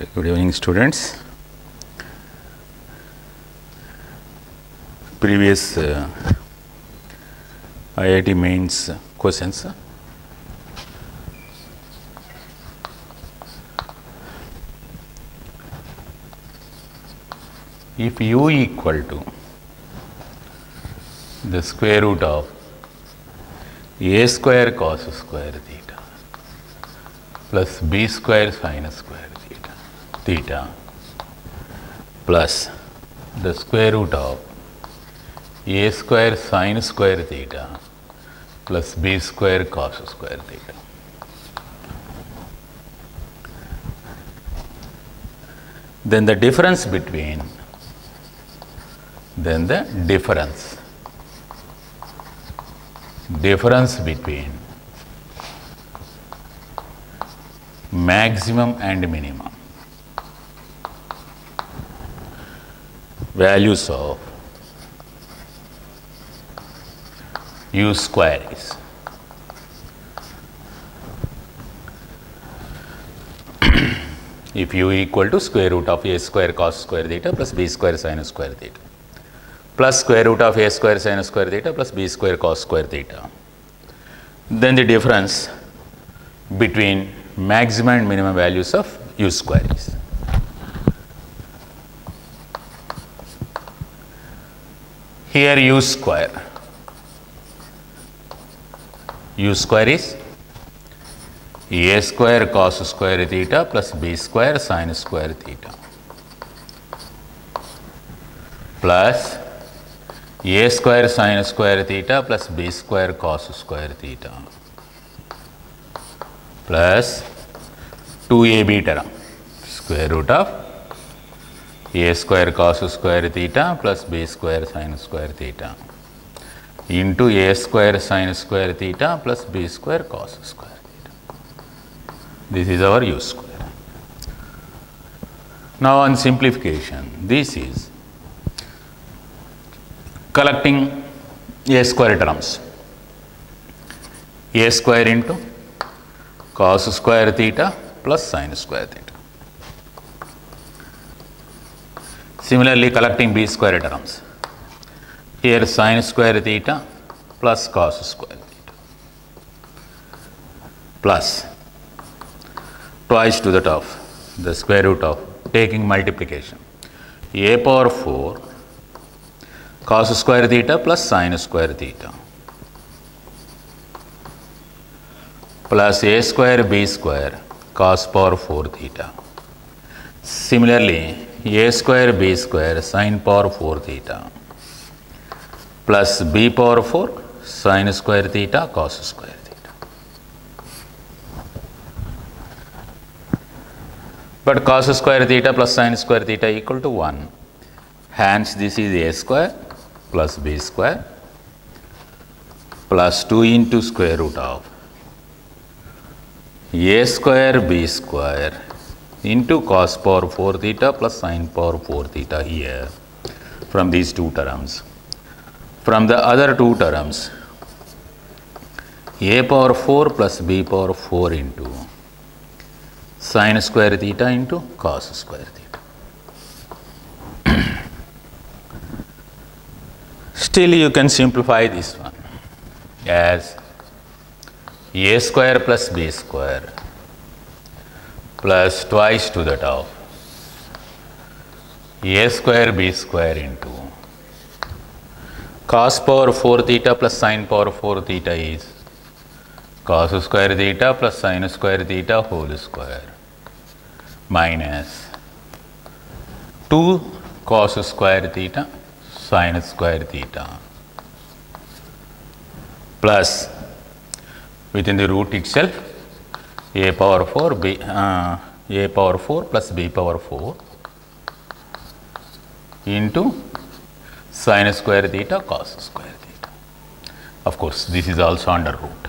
Okay, good evening, students. Previous IIT mains questions. If u equal to the square root of a square cos square theta plus b square sin square theta plus the square root of a square sin square theta plus b square cos square theta. Then the difference between between maximum and minimum values of u square is if u equal to square root of a square cos square theta plus b square sin square theta plus square root of a square sin square theta plus b square cos square theta, then the difference between maximum and minimum values of u square is here u square is a square cos square theta plus b square sin square theta plus a square sin square theta plus b square cos square theta plus 2ab term square root of a square cos square theta plus b square sin square theta into a square sin square theta plus b square cos square theta. This is our u square. Now on simplification, this is collecting a square terms, a square into cos square theta plus sin square theta. Similarly, collecting b square terms, here sin square theta plus cos square theta plus twice to the top the square root of taking multiplication a power 4 cos square theta plus sin square theta plus a square b square cos power 4 theta. Similarly, a square b square sin power 4 theta plus b power 4 sin square theta cos square theta. But cos square theta plus sin square theta equal to 1. Hence, this is a square plus b square plus 2 into square root of a square b square into cos power 4 theta plus sin power 4 theta here from these two terms. From the other two terms, a power 4 plus b power 4 into sin square theta into cos square theta. Still you can simplify this one as a square plus b square plus twice to the top a square b square into cos power 4 theta plus sin power 4 theta is cos square theta plus sin square theta whole square minus 2 cos square theta sin square theta plus within the root itself a power 4 b a power 4 plus b power 4 into sin square theta cos square theta. Of course, this is also under root.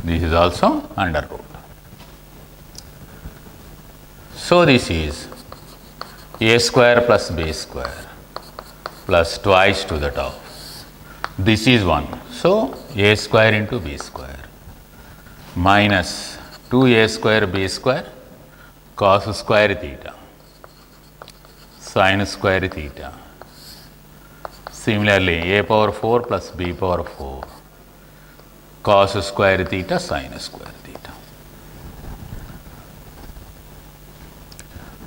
This is also under root. So, this is a square plus b square plus twice to the top. This is 1. So, a square into b square minus 2a square b square cos square theta, sin square theta. Similarly, a power 4 plus b power 4 cos square theta, sin square theta.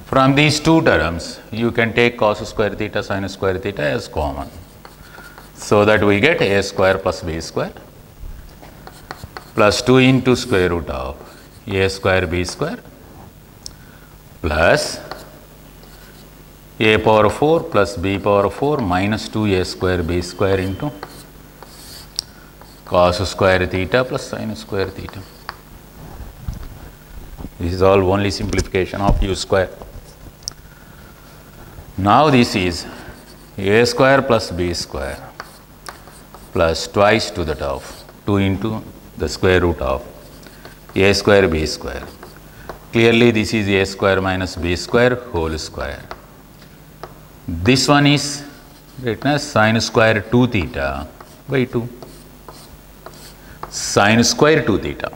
From these two terms, you can take cos square theta, sin square theta as common. So that we get a square plus b square plus 2 into square root of a square b square plus a power 4 plus b power 4 minus 2a square b square into cos square theta plus sin square theta. This is all only simplification of u square. Now this is a square plus b square plus twice to the of 2 into the square root of a square b square. Clearly this is a square minus b square whole square. This one is written as sin square 2 theta by 2. Sin square 2 theta.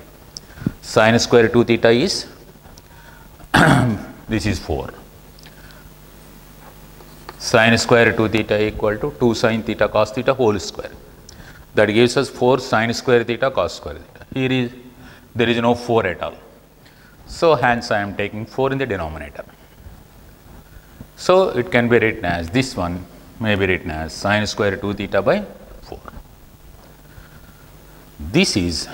Sin square 2 theta is this is 4. Sin square 2 theta equal to 2 sin theta cos theta whole square. That gives us 4 sin square theta cos square theta. Here there is no 4 at all. So hence I am taking 4 in the denominator. So it can be written as, this one may be written as sin square 2 theta by 4. This is,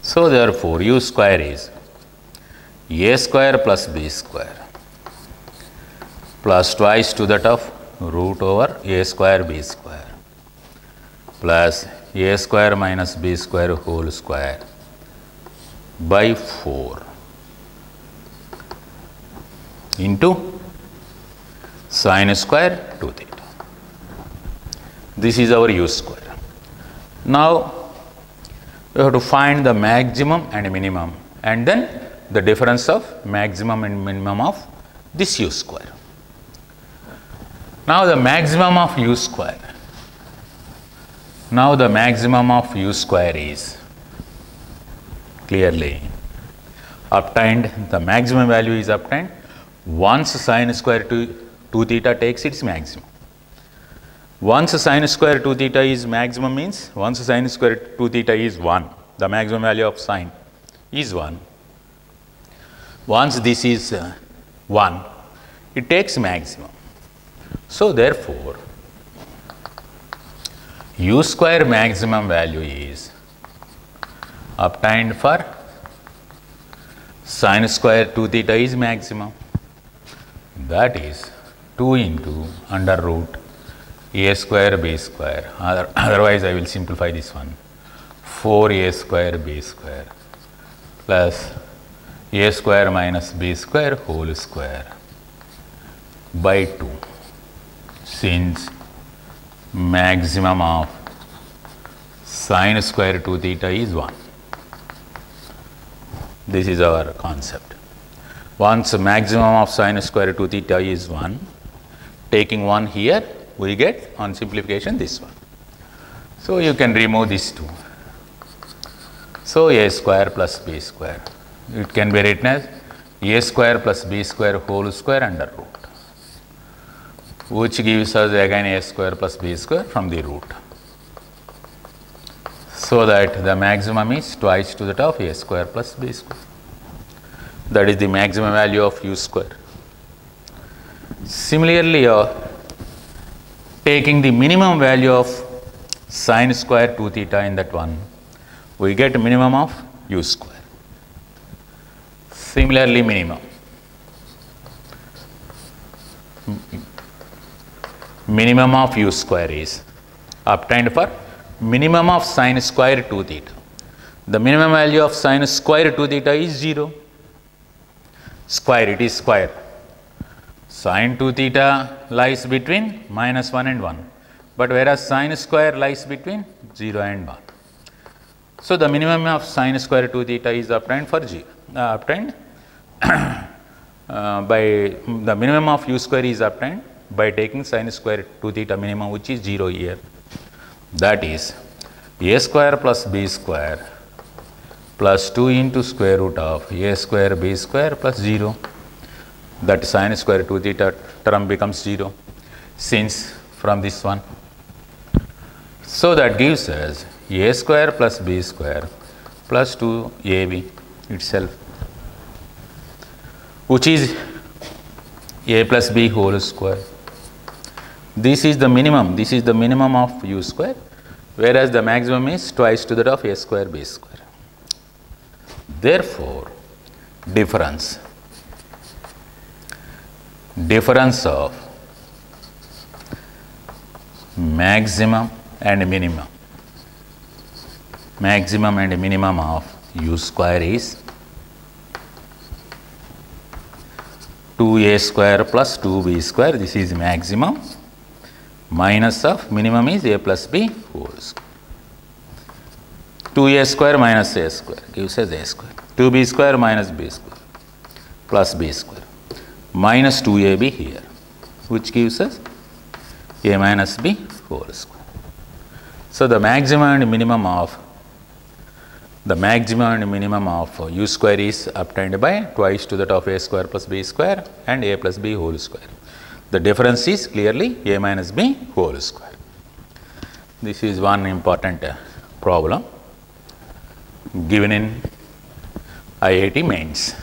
so therefore u square is a square plus b square plus twice to that of root over a square b square plus a square minus b square whole square by 4 into sin square 2 theta. This is our u square. Now we have to find the maximum and minimum and then the difference of maximum and minimum of this u square. Now the maximum of u square. Now the maximum of u square is clearly obtained, the maximum value is obtained once sin square 2 theta takes its maximum. Once sin square 2 theta is maximum means once sin square 2 theta is 1, the maximum value of sin is 1. Once this is 1, it takes maximum. So therefore, u square maximum value is obtained for sin square 2 theta is maximum. That is 2 into under root a square b square. Otherwise, I will simplify this one. 4a square b square plus a square minus b square whole square by 2. Since maximum of sin square 2 theta is 1. This is our concept. Once maximum of sin square 2 theta is 1, taking 1 here, we get on simplification this one. So you can remove these 2. So a square plus b square. It can be written as a square plus b square whole square under root, which gives us again a square plus b square from the root. So that the maximum is twice to the top a square plus b square. That is the maximum value of u square. Similarly, taking the minimum value of sin square 2 theta in that one, we get minimum of u square. Similarly, minimum of u square is obtained for minimum of sin square 2 theta. The minimum value of sin square 2 theta is 0. Square, it is square. Sin 2 theta lies between minus 1 and 1, but whereas sin square lies between 0 and 1. So the minimum of sin square 2 theta is obtained for obtained by the minimum of u square is obtained by taking sin square 2 theta minimum, which is 0 here. That is a square plus b square plus 2 into square root of a square b square plus 0. That sin square 2 theta term becomes 0 since from this one. So that gives us a square plus b square plus 2ab itself, which is a plus b whole square. This is the minimum. This is the minimum of u square, whereas the maximum is twice to that of a square b square. Therefore, difference of maximum and minimum of u square is 2a square plus 2b square. This is maximum, minus of minimum is a plus b whole square. 2a square minus a square gives us a square. 2b square minus b square plus b square minus 2ab here, which gives us a minus b whole square. So the maximum and minimum of u square is obtained by twice to that of a square plus b square and a plus b whole square. The difference is clearly a minus b whole square. This is one important problem given in IIT mains.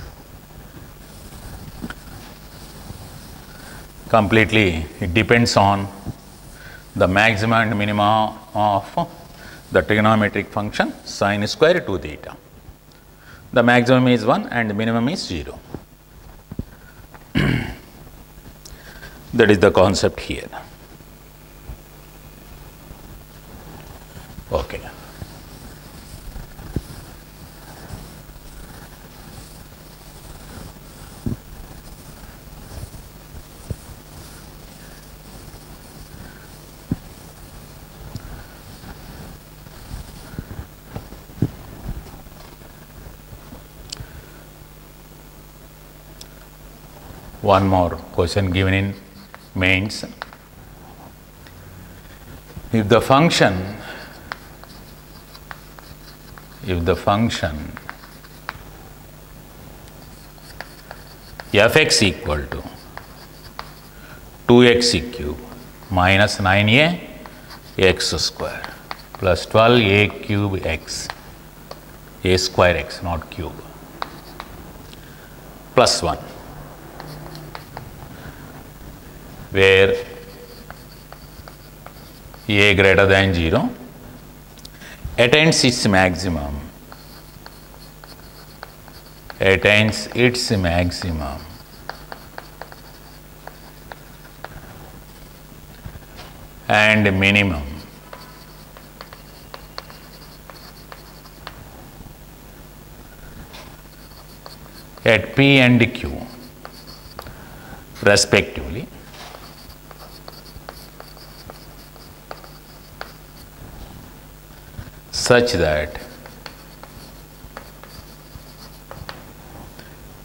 Completely it depends on the maximum and minimum of the trigonometric function sin square 2 theta. The maximum is 1 and the minimum is 0. That is the concept here. Okay. One more question given in mains. If the function fx equal to 2x cube minus 9a x square plus 12a cube x, a square x not cube, plus 1, where a greater than 0 attains its maximum and minimum at P and Q respectively, such that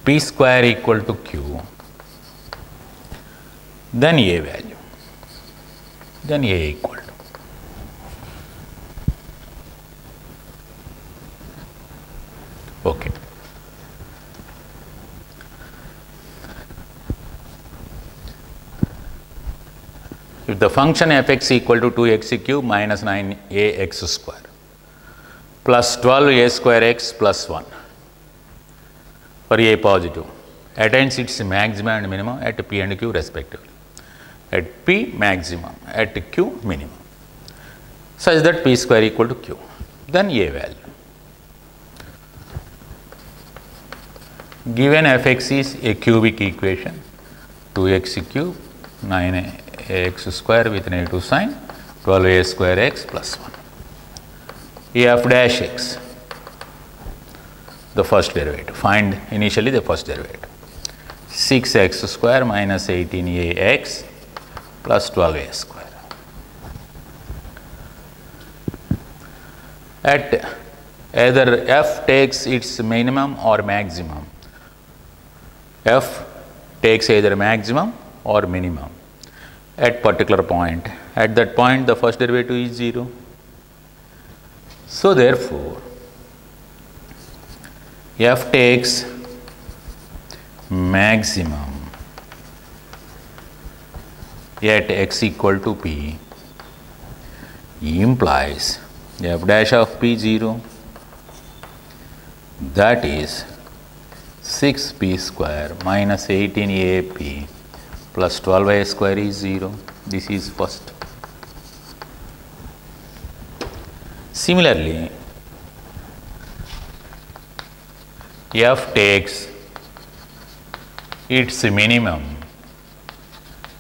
P square equal to Q, then A value, then A equal to. Okay. If the function fx equal to 2x cube minus 9a x square plus 12a square x plus 1 for a positive attains its maximum and minimum at P and Q respectively, at P maximum, at Q minimum, such that P square equal to Q, then A value. Given fx is a cubic equation, 2x cube 9ax square with negative sign, 12a square x plus 1. F dash x, the first derivative, find initially the first derivative, 6x square minus 18ax plus 12a square. At either f takes its minimum or maximum, f takes either maximum or minimum at particular point. At that point the first derivative is 0. So therefore, f takes maximum at x equal to p implies f dash of p 0, that is 6p square minus 18ap plus 12a square is 0. This is first. Similarly, f takes its minimum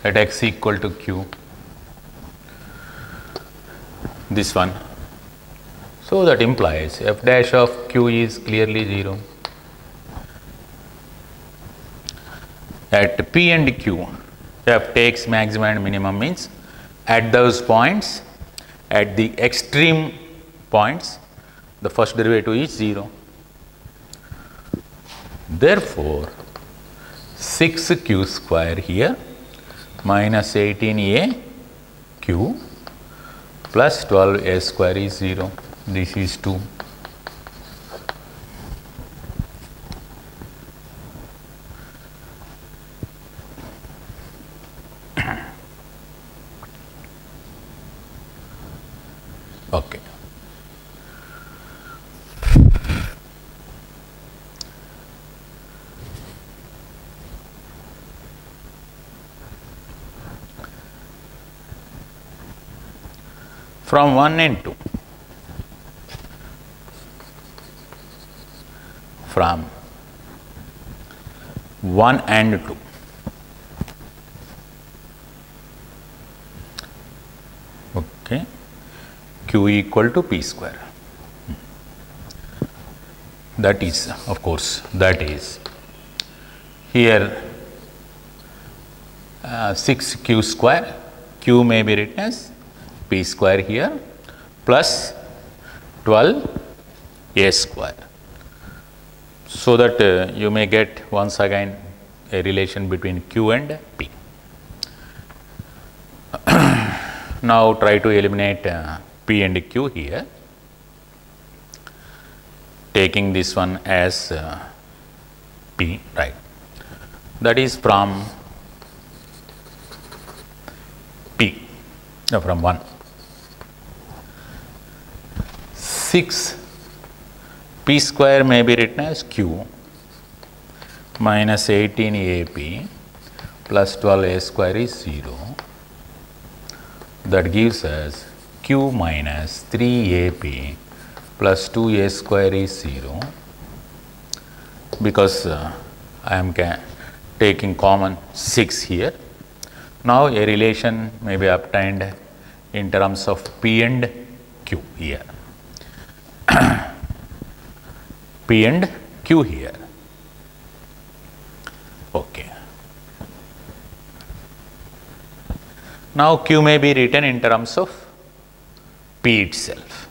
at x equal to q, this one. So that implies f dash of q is clearly 0. At p and q, f takes maximum and minimum means at those points, at the extreme points, the first derivative is 0. Therefore, 6q square here minus 18a q plus 12a square is 0. This is 2. Okay. From 1 and 2, from 1 and 2, okay, q equal to p square. That is, of course, that is here 6q square, q may be written as p square here plus 12a square. So that you may get once again a relation between q and p. Now try to eliminate p and q here, taking this one as p, right. That is from p, from 1. 6 p square may be written as q minus 18ap plus 12a square is 0. That gives us q minus 3ap plus 2a square is 0, because I am taking common 6 here. Now a relation may be obtained in terms of p and q here. P and q here. Okay. Now q may be written in terms of p itself.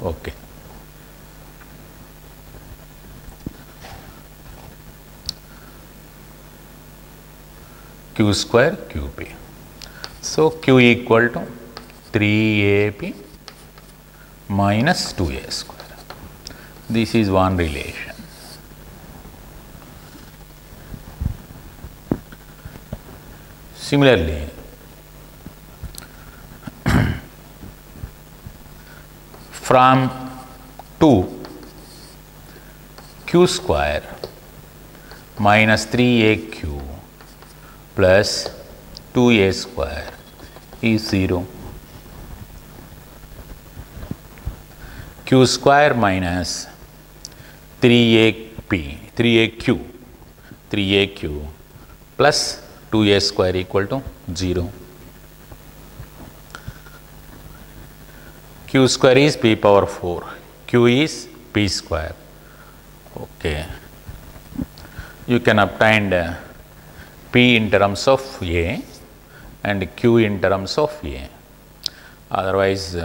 Okay. Q square qp. So q equal to 3ap minus 2a square. This is one relation. Similarly, from 2, q square minus 3aq plus 2a square is 0. Q square minus 3aq plus 2a square equal to 0. Q square is p power 4, q is p square. Okay. You can obtain p in terms of a and q in terms of a. Otherwise,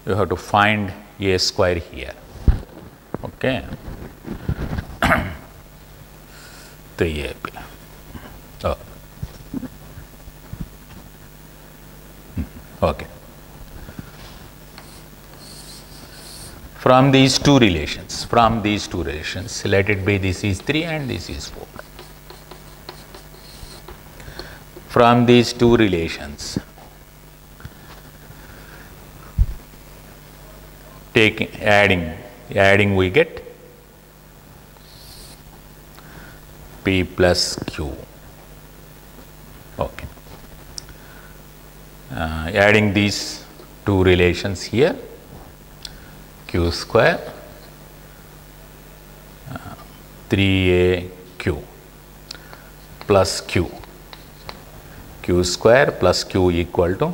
you have to find a square here. Okay. 3ap. Oh. Okay. from these two relations, let it be this is 3 and this is 4. From these two relations, adding we get P plus Q. Okay. Adding these two relations here, Q square 3AQ plus Q. Q square plus Q equal to,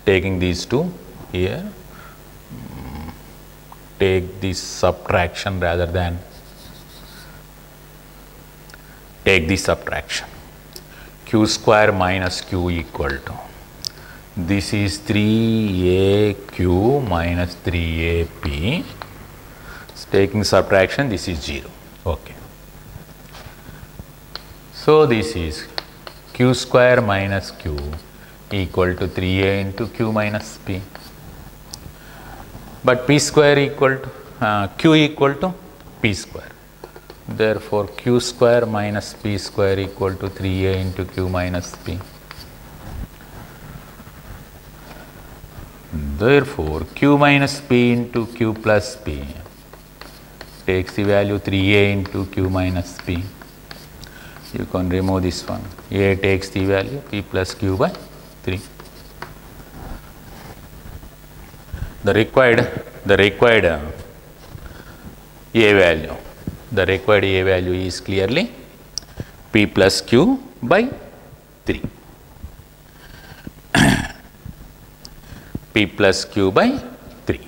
taking these two here, take this subtraction rather than take this subtraction. Q square minus Q equal to, this is 3AQ minus 3AP. Taking subtraction, this is 0. Okay. So this is Q square minus Q equal to 3A into Q minus P. But P square equal to Q equal to P square. Therefore, Q square minus P square equal to 3A into Q minus P. Therefore, Q minus P into Q plus P takes the value 3A into Q minus P. You can remove this one. A takes the value P plus Q by 3. The required A value is clearly P plus Q by 3. P plus Q by 3.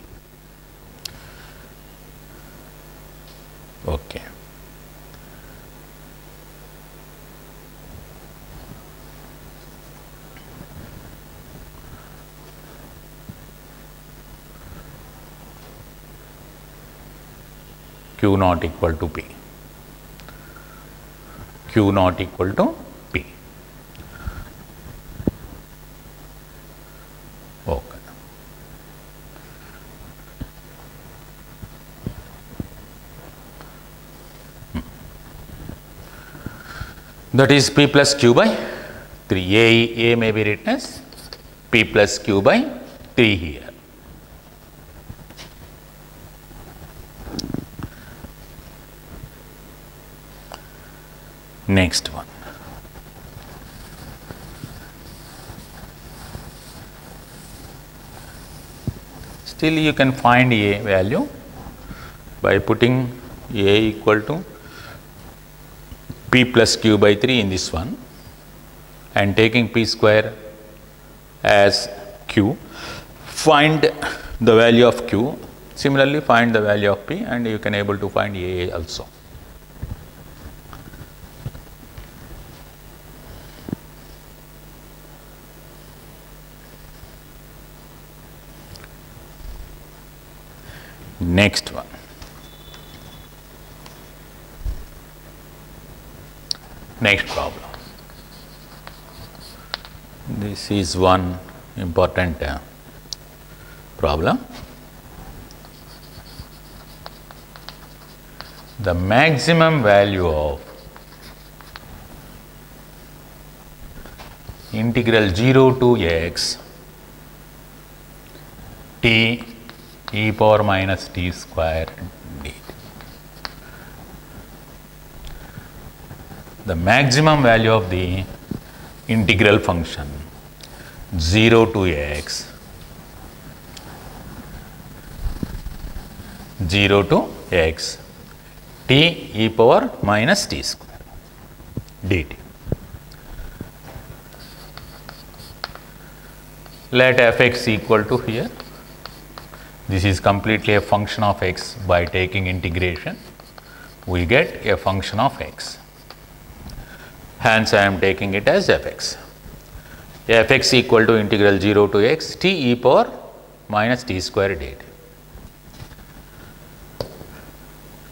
Okay. Q not equal to P. Q not equal to P. Okay. That is P plus Q by 3. A may be written as P plus Q by 3 here. Next one. Still you can find A value by putting A equal to P plus Q by 3 in this one and taking P square as Q. Find the value of Q. Similarly, find the value of P and you can able to find A also. Next one. Next problem. This is one important problem. The maximum value of integral 0 to x t e power minus t square dt. The maximum value of the integral function 0 to x 0 to x t e power minus t square dt. Let f(x) equal to here. This is completely a function of x. By taking integration, we get a function of x. Hence, I am taking it as f(x). f(x) equal to integral 0 to x t e power minus t square dt.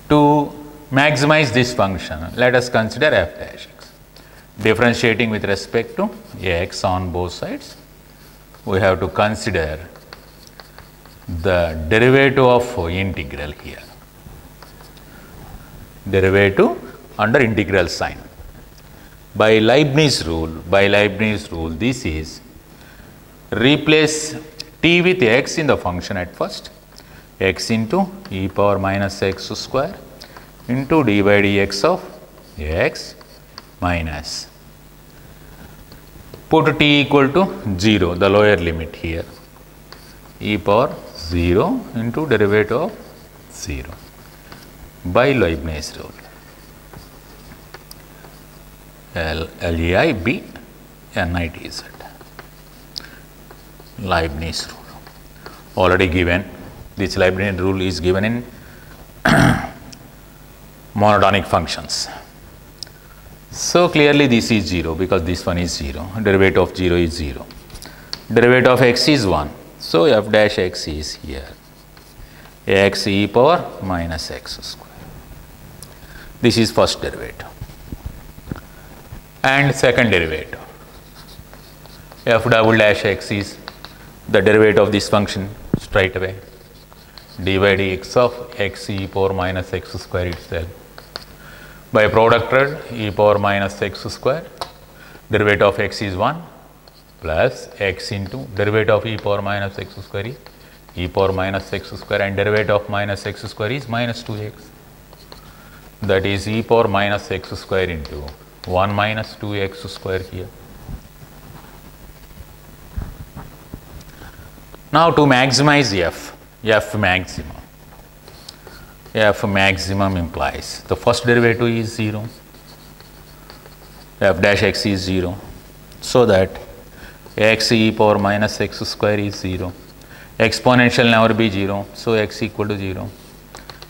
To maximize this function, let us consider f dash x. Differentiating with respect to x on both sides, we have to consider the derivative of integral here. Derivative under integral sign. By Leibniz rule, this is replace t with x in the function at first, x into e power minus x square into d by dx of x minus, put t equal to 0, the lower limit here, e power 0 into derivative of 0 by Leibniz rule. Leibniz Leibniz rule. Already given. This Leibniz rule is given in monotonic functions. So clearly this is 0 because this one is 0. Derivative of 0 is 0. Derivative of x is 1. So f dash x is here. X e power minus x square. This is first derivative. And second derivative, f double dash x is the derivative of this function straight away, d by dx of x e power minus x square itself. By product rule, e power minus x square, derivative of x is 1 plus x into derivative of e power minus x square is e power minus x square, and derivative of minus x square is minus 2x. That is e power minus x square into 1 minus 2x square here. Now to maximize f maximum implies the first derivative is 0, f dash x is 0, so that x e power minus x square is 0. Exponential never be 0, so x equal to 0,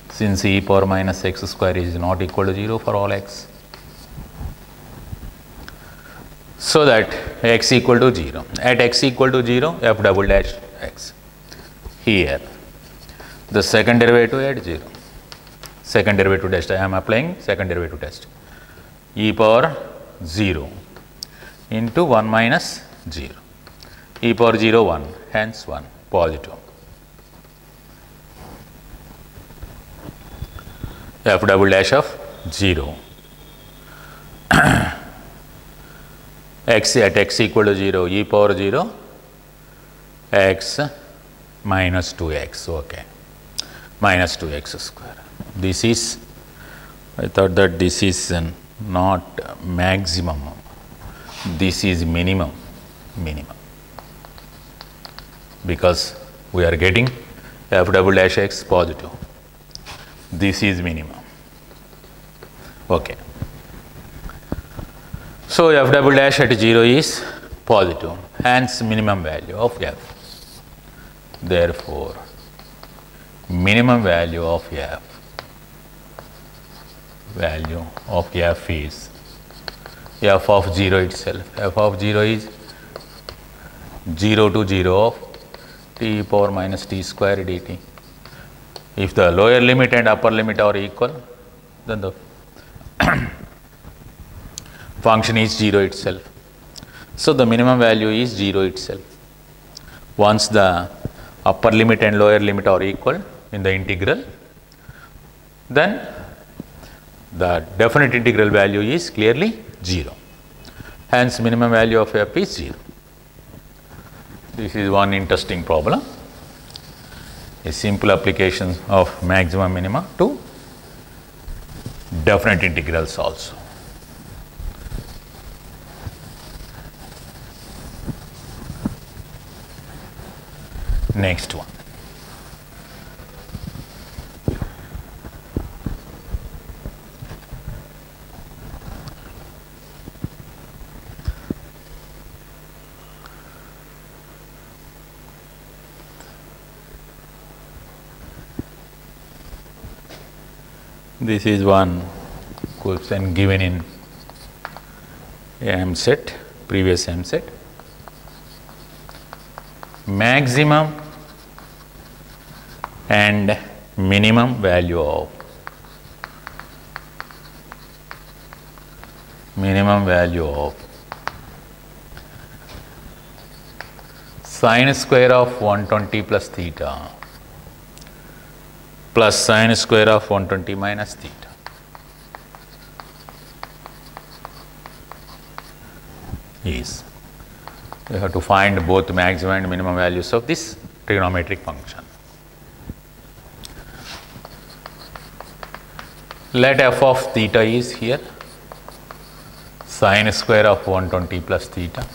since e power minus x square is not equal to 0 for all x. So that x equal to 0. At x equal to 0, f double dash x. Here, the second derivative at 0. Second derivative test, I am applying second derivative test. E power 0 into 1 minus 0. E power 0, 1, hence 1, positive. F double dash of 0. X at x equal to 0, e power 0, x minus 2x, okay, minus 2x square. This is, I thought that this is not maximum, this is minimum, because we are getting f double dash x positive. This is minimum, okay. So f double dash at 0 is positive, hence minimum value of f. Therefore, minimum value of f is f of 0 itself. F of 0 is 0 to 0 of t power minus t square dt. If the lower limit and upper limit are equal, then the function is 0 itself. So the minimum value is 0 itself. Once the upper limit and lower limit are equal in the integral, then the definite integral value is clearly 0. Hence minimum value of f is 0. This is one interesting problem, a simple application of maximum minima to definite integrals also. Next one. This is one question given in MSET, previous MSET. Maximum and minimum value of sine square of 120 plus theta plus sine square of 120 minus theta. Is we have to find both maximum and minimum values of this trigonometric function. Let f of theta is here sine square of 120 plus theta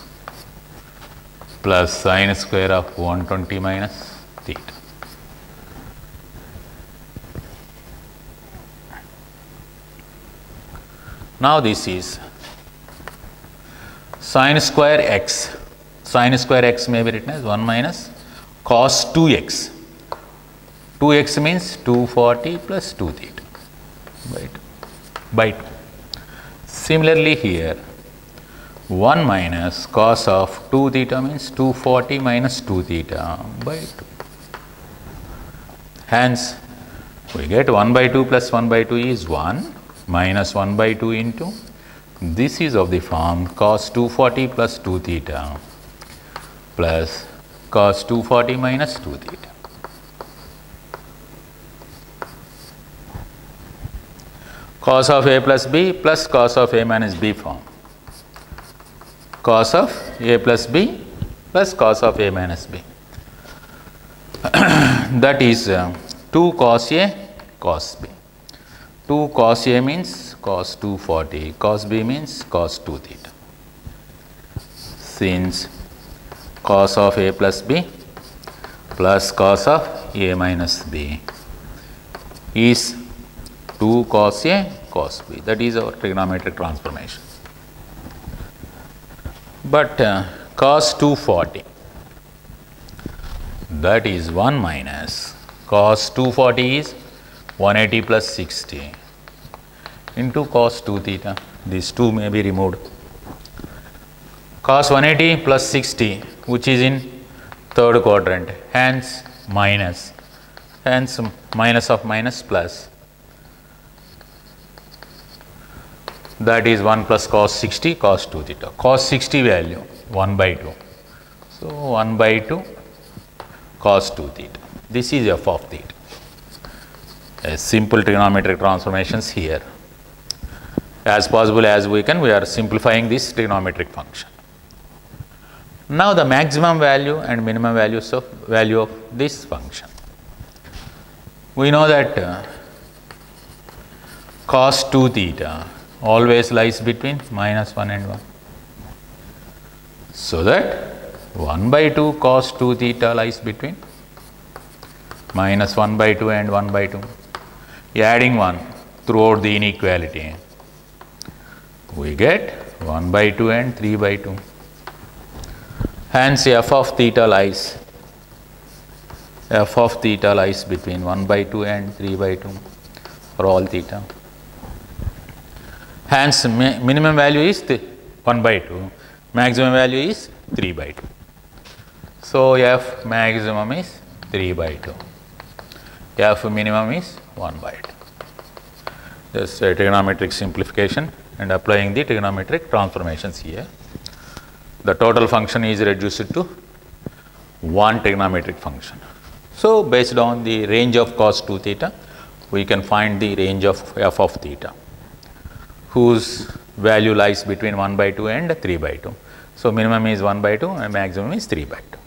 plus sine square of 120 minus theta. Now this is sine square x. Sine square x may be written as 1 minus cos 2x. 2x means 240 plus 2 theta by 2. Similarly here 1 minus cos of 2 theta means 240 minus 2 theta by 2. Hence we get 1 by 2 plus 1 by 2 is 1 minus 1 by 2 into this is of the form cos 240 plus 2 theta plus cos 240 minus 2 theta. Cos of a plus b plus cos of a minus b form. Cos of a plus b plus cos of a minus b. That is 2 cos a cos b. 2 cos a means cos 240, cos b means cos 2 theta. Since cos of a plus b plus cos of a minus b is 2 cos a cos b, that is our trigonometric transformation. But cos 240, that is 1 minus cos 240 is 180 plus 60 into cos 2 theta. These 2 may be removed. Cos 180 plus 60, which is in third quadrant, hence minus of minus plus, that is 1 plus cos 60 cos 2 theta. Cos 60 value 1 by 2. So 1 by 2 cos 2 theta. This is f of theta. A simple trigonometric transformations here. As possible as we can, we are simplifying this trigonometric function. Now the maximum value and minimum values of value of this function. We know that cos 2 theta always lies between minus 1 and 1. So that 1 by 2 cos 2 theta lies between minus 1 by 2 and 1 by 2. Adding 1 throughout the inequality, we get 1 by 2 and 3 by 2. Hence f of theta lies between 1 by 2 and 3 by 2 for all theta. Hence minimum value is 1 by 2, maximum value is 3 by 2. So f maximum is 3 by 2, f minimum is 1 by 2. Just a trigonometric simplification and applying the trigonometric transformations here. The total function is reduced to one trigonometric function. So based on the range of cos 2 theta, we can find the range of f of theta, whose value lies between 1 by 2 and 3 by 2. So minimum is 1 by 2 and maximum is 3 by 2.